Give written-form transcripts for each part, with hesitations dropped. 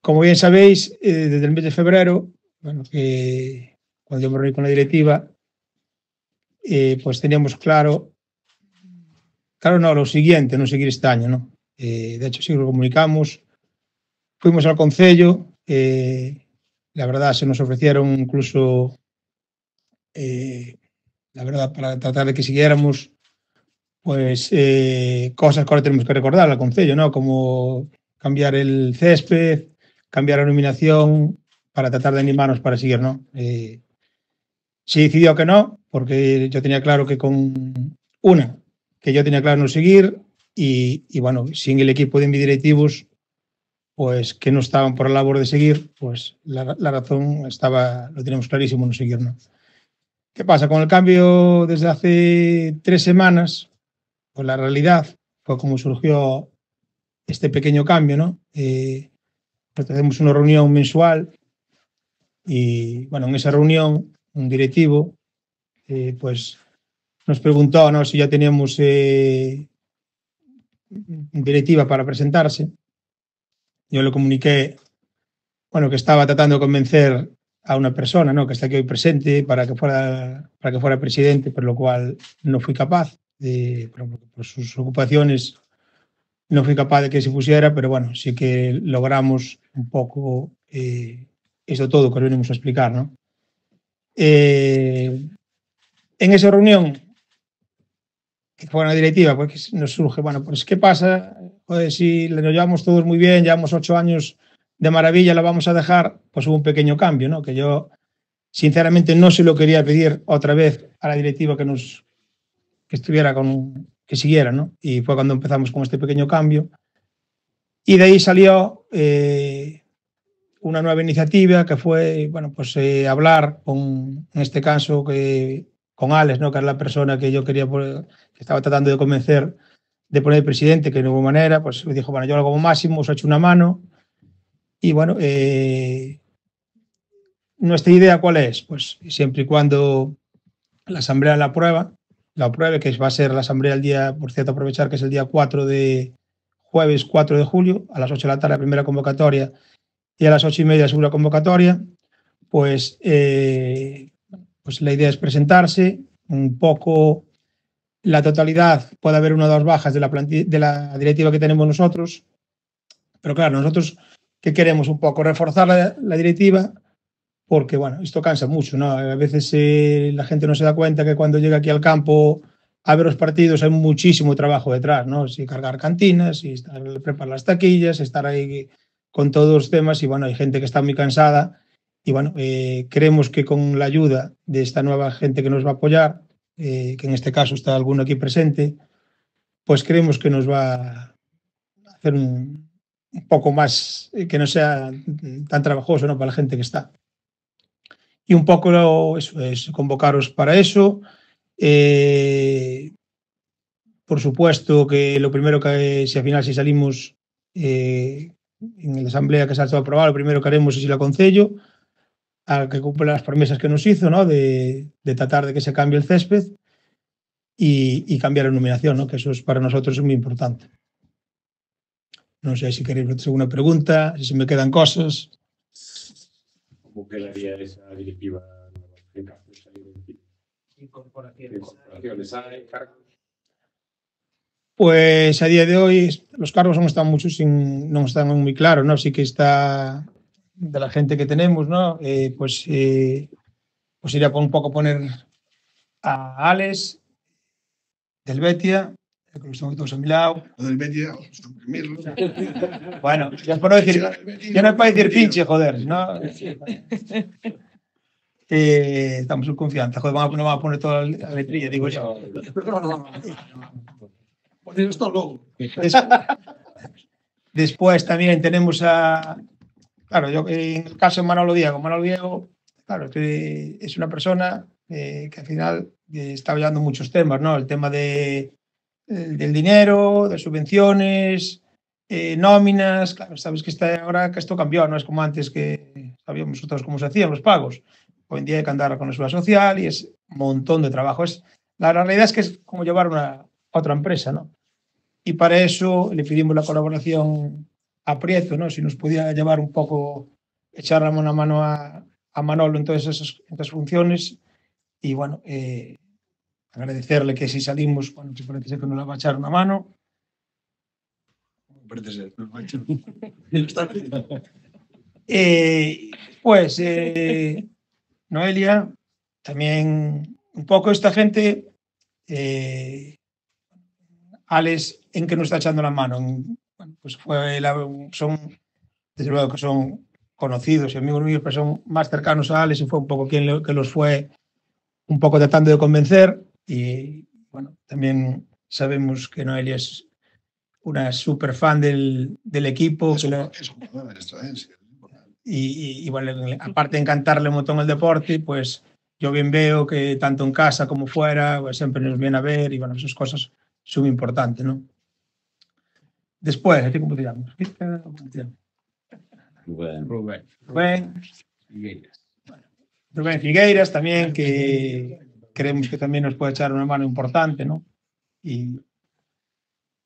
Como bien sabéis, desde el mes de febrero, bueno, cuando yo me reuní con la directiva, pues teníamos claro no, lo siguiente, no seguir este año, ¿no? De hecho, sí lo comunicamos, fuimos al concello, la verdad se nos ofrecieron incluso, la verdad, para tratar de que siguiéramos, pues cosas que ahora tenemos que recordar al concello, ¿no? Como cambiar el césped, cambiar la iluminación, para tratar de animarnos para seguir, ¿no? Se decidió que no, porque yo tenía claro que que yo tenía claro no seguir y bueno, sin el equipo de mis directivos, pues que no estaban por la labor de seguir, pues la razón estaba, lo teníamos clarísimo, no seguir, ¿no? ¿Qué pasa? Con el cambio desde hace 3 semanas, pues la realidad fue como surgió este pequeño cambio, ¿no? Pues hacemos una reunión mensual y bueno, en esa reunión un directivo pues nos preguntó, ¿no?, si ya teníamos directiva para presentarse. Yo le comuniqué, bueno, que estaba tratando de convencer a una persona, ¿no?, que está aquí hoy presente para que fuera presidente, por lo cual no fui capaz, por sus ocupaciones, no fui capaz de que se pusiera, pero bueno, sí que logramos un poco eso todo que os venimos a explicar, ¿no? En esa reunión, que fue una directiva, pues nos surge, bueno, pues ¿qué pasa? Joder, si lo llevamos todos muy bien, llevamos 8 años de maravilla, la vamos a dejar, pues hubo un pequeño cambio, ¿no? Que yo, sinceramente, no se lo quería pedir otra vez a la directiva que estuviera que siguiera, ¿no? Y fue cuando empezamos con este pequeño cambio. Y de ahí salió una nueva iniciativa que fue, bueno, pues hablar en este caso, con Alex, ¿no?, que era la persona que yo quería que estaba tratando de convencer de poner presidente, que no hubo manera, pues me dijo, bueno, yo lo hago como máximo, os echo una mano. Y bueno, nuestra idea, ¿cuál es? Pues siempre y cuando la asamblea la apruebe, que va a ser la asamblea el día, por cierto, aprovechar que es el día jueves 4 de julio, a las 8 de la tarde, la primera convocatoria, y a las 8:30 la segunda convocatoria, pues la idea es presentarse un poco la totalidad. Puede haber una o dos bajas de la directiva que tenemos nosotros, pero claro, nosotros que queremos un poco reforzar la directiva, porque bueno, esto cansa mucho, ¿no? A veces la gente no se da cuenta que cuando llega aquí al campo a ver los partidos hay muchísimo trabajo detrás, ¿no? Si cargar cantinas, si preparar las taquillas, estar ahí con todos los temas, y bueno, hay gente que está muy cansada y bueno, creemos que con la ayuda de esta nueva gente que nos va a apoyar, que en este caso está alguno aquí presente, pues creemos que nos va a hacer un poco más, que no sea tan trabajoso, ¿no?, para la gente que está. Y un poco eso es convocaros para eso. Por supuesto que lo primero que, si al final si salimos en la asamblea que se ha estado aprobado, lo primero que haremos es ir al concello a que cumpla las promesas que nos hizo, ¿no?, de tratar de que se cambie el césped y cambiar la iluminación, ¿no?, que eso es para nosotros muy importante. No sé si queréis hacer alguna pregunta, si se me quedan cosas. ¿Cómo quedaría esa directiva? Incorporaciones hay, cargos. Pues a día de hoy los cargos no están muy claros, ¿no? Sí que está de la gente que tenemos, ¿no? Pues iría un poco a poner a Alex del Betia, que lo están todos a mi lado. Lo del Betia, suprimirlo. Bueno, ya no es para decir pinche, joder, ¿no? Estamos en confianza, joder, no van a poner toda la letrilla, digo yo. Poner esto luego. Después también tenemos claro, yo en el caso de Manolo Diego, claro, que es una persona que al final está llevando muchos temas, ¿no? El tema del dinero, de subvenciones, nóminas, claro, sabes que ahora que esto cambió, no es como antes que sabíamos nosotros cómo se hacían los pagos. Hoy en día hay que andar con la seguridad social y es un montón de trabajo. La realidad es que es como llevar otra empresa, ¿no? Y para eso le pedimos la colaboración a Prieto, ¿no? Si nos podía llevar un poco, echar una mano a Manolo en todas esas funciones. Y bueno, agradecerle que si salimos, bueno, que parece ser que nos la va a echar una mano. Parece ser, nos va a echar. Pues Noelia, también un poco esta gente, Alex, ¿en que nos está echando la mano? Bueno, pues son, desde luego que son conocidos y amigos míos, pero son más cercanos a Alex y fue un poco quien que los fue un poco tratando de convencer. Y bueno, también sabemos que Noelia es una súper fan del equipo. Y bueno, aparte de encantarle un montón el deporte, pues yo bien veo que tanto en casa como fuera, pues siempre nos viene a ver y bueno, esas cosas son importantes, ¿no? Después, ¿cómo te llamas? Rubén Figueiras también, que creemos que también nos puede echar una mano importante, ¿no? Y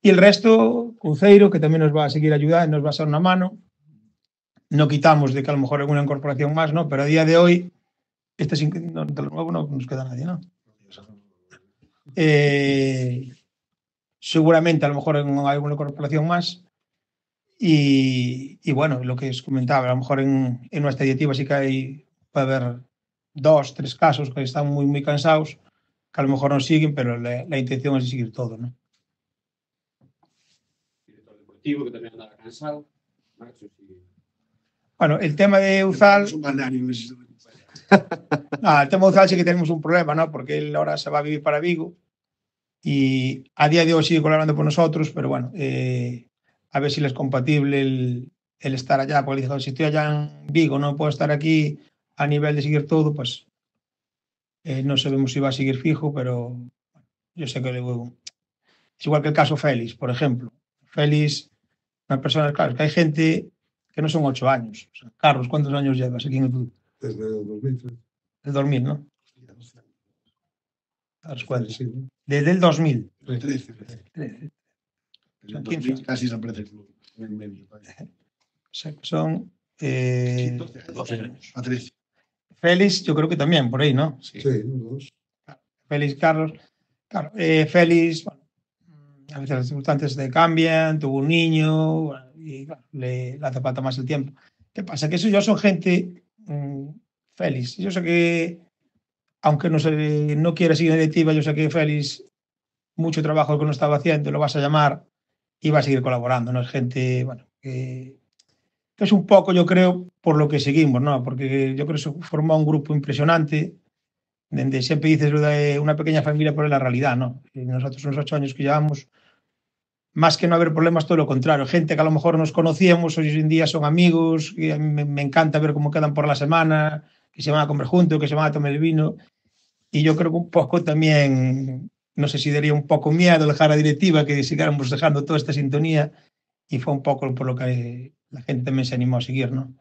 el resto, Cruzeiro, que también nos va a seguir ayudando, nos va a echar una mano. No quitamos de que a lo mejor alguna incorporación más, ¿no? Pero a día de hoy, de lo nuevo no nos queda nadie, ¿no? Seguramente a lo mejor hay alguna incorporación más. Y bueno, lo que os comentaba, a lo mejor en nuestra directiva sí que puede haber 2, 3 casos que están muy, muy cansados, que a lo mejor no siguen, pero la intención es seguir todo, ¿no? Director deportivo, que también andaba cansado. Marcos, Bueno, el tema de Uzal. Es un balneario. El tema de Uzal sí que tenemos un problema, ¿no? Porque él ahora se va a vivir para Vigo y a día de hoy sigue colaborando con nosotros, pero bueno, a ver si le es compatible el estar allá, porque dice, si estoy allá en Vigo, no puedo estar aquí a nivel de seguir todo, pues no sabemos si va a seguir fijo, pero yo sé que es igual que el caso Félix, por ejemplo. Félix, una persona, claro, que hay gente que no son 8 años. O sea, Carlos, ¿cuántos años llevas aquí en el club? Desde el 2003. El 2000, ¿no? Sí, ¿no? Desde el 2000. 13. Son 15 años. Casi se aparece el club. En medio. O sea, que son 12 años. A 13. Félix, yo creo que también, por ahí, ¿no? Sí, dos. Félix, Carlos. Claro, Félix, bueno, a veces las circunstancias te cambian, tuvo un niño, bueno, y claro, le hace falta más el tiempo. ¿Qué pasa? Que eso ya son gente Félix. Yo sé que, aunque no quiera seguir en directiva, yo sé que Félix, mucho trabajo que no estaba haciendo, lo vas a llamar y va a seguir colaborando, ¿no? Es gente, bueno, que es un poco, yo creo, por lo que seguimos, ¿no? Porque yo creo que se forma un grupo impresionante, donde siempre dices de una pequeña familia, pero es la realidad, ¿no? Y nosotros unos 8 años que llevamos, más que no haber problemas, todo lo contrario. Gente que a lo mejor nos conocíamos, hoy en día son amigos, y a mí me encanta ver cómo quedan por la semana, que se van a comer juntos, que se van a tomar el vino. Y yo creo que un poco también, no sé si daría un poco miedo dejar a directiva, que sigáramos dejando toda esta sintonía, y fue un poco por lo que la gente también se animó a seguir, ¿no?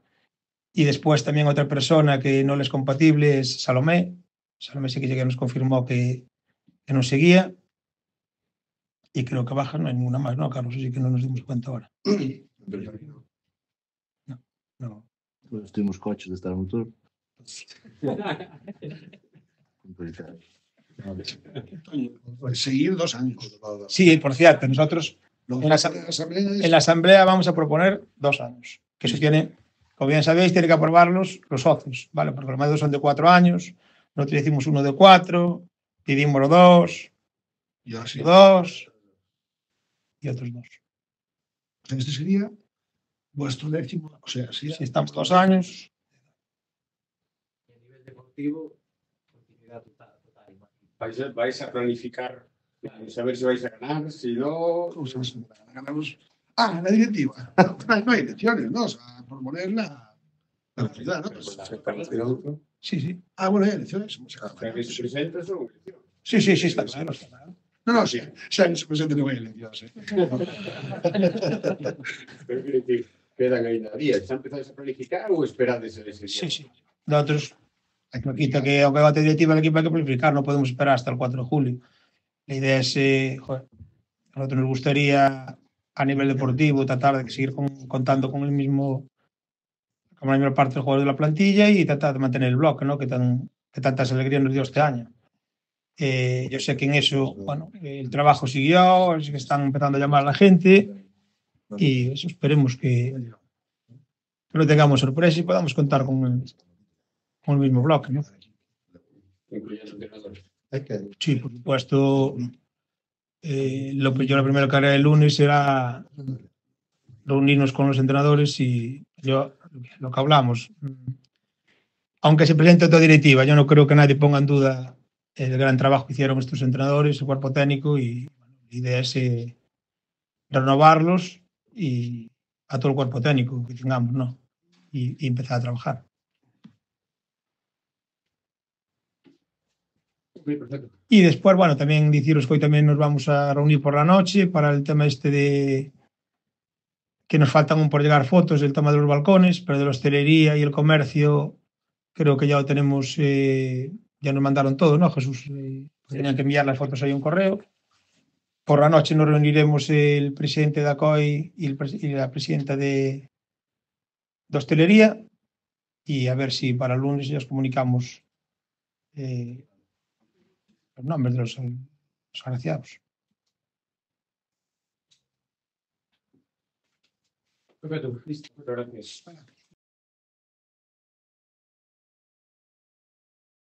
Y después también otra persona que no le es compatible es Salomé. Salomé sí que nos confirmó que nos seguía. Y creo que baja no hay ninguna más, ¿no, Carlos? Así que no nos dimos cuenta ahora. No. Pues tuvimos coches de estar en motor. Seguir 2 años. Sí, por cierto, nosotros en la asamblea vamos a proponer 2 años. Que eso tiene, como bien sabéis, tiene que aprobarlos los socios, ¿vale? Porque los medios son de 4 años, nosotros hicimos uno de 4, pedimos los 2, Y ahora sí. 2 y otros 2. O sea, este sería vuestro 10º. O sea, sí. Si estamos 2 años. Y a nivel deportivo, continuidad total. Vais a planificar, saber si vais a ganar, si no. Ganamos. La directiva. No hay elecciones, ¿no? O sea, proponer la realidad, ¿no? Sí. Bueno, hay elecciones. O sea, que se presentan son elecciones. Sí, está claro. No, sí. O sea, que se presente no hay elecciones. Pero quiero decir, quedan ahí días. ¿Ya empezáis a planificar o esperad ese día? Sí. Nosotros, quita que aunque va a tener directiva el equipo hay que planificar, no podemos esperar hasta el 4 de julio. La idea es, a nosotros nos gustaría a nivel deportivo, tratar de seguir contando con con la misma parte del juego de la plantilla y tratar de mantener el bloque, ¿no? Que tantas alegrías nos dio este año. Yo sé que en eso, bueno, el trabajo siguió, es que están empezando a llamar a la gente y eso esperemos que no tengamos sorpresa y podamos contar con el mismo bloque, ¿no? Incluyendo entrenadores. Sí, por supuesto. Yo lo primero que haré el lunes será reunirnos con los entrenadores y lo que hablamos. Aunque se presente otra directiva, yo no creo que nadie ponga en duda el gran trabajo que hicieron estos entrenadores, el cuerpo técnico, y la idea es renovarlos y a todo el cuerpo técnico que tengamos, ¿no? Y empezar a trabajar. Perfecto. Y después, bueno, también deciros que hoy también nos vamos a reunir por la noche para el tema este de que nos faltan por llegar fotos del tema de los balcones, pero de la hostelería y el comercio creo que ya lo tenemos, ya nos mandaron todo, ¿no, Jesús? Tenían que enviar las fotos ahí a un correo. Por la noche nos reuniremos el presidente de ACOI y la presidenta de hostelería y a ver si para el lunes ya os comunicamos los nombres de los agraciados. Perfecto, listo. Muchas gracias.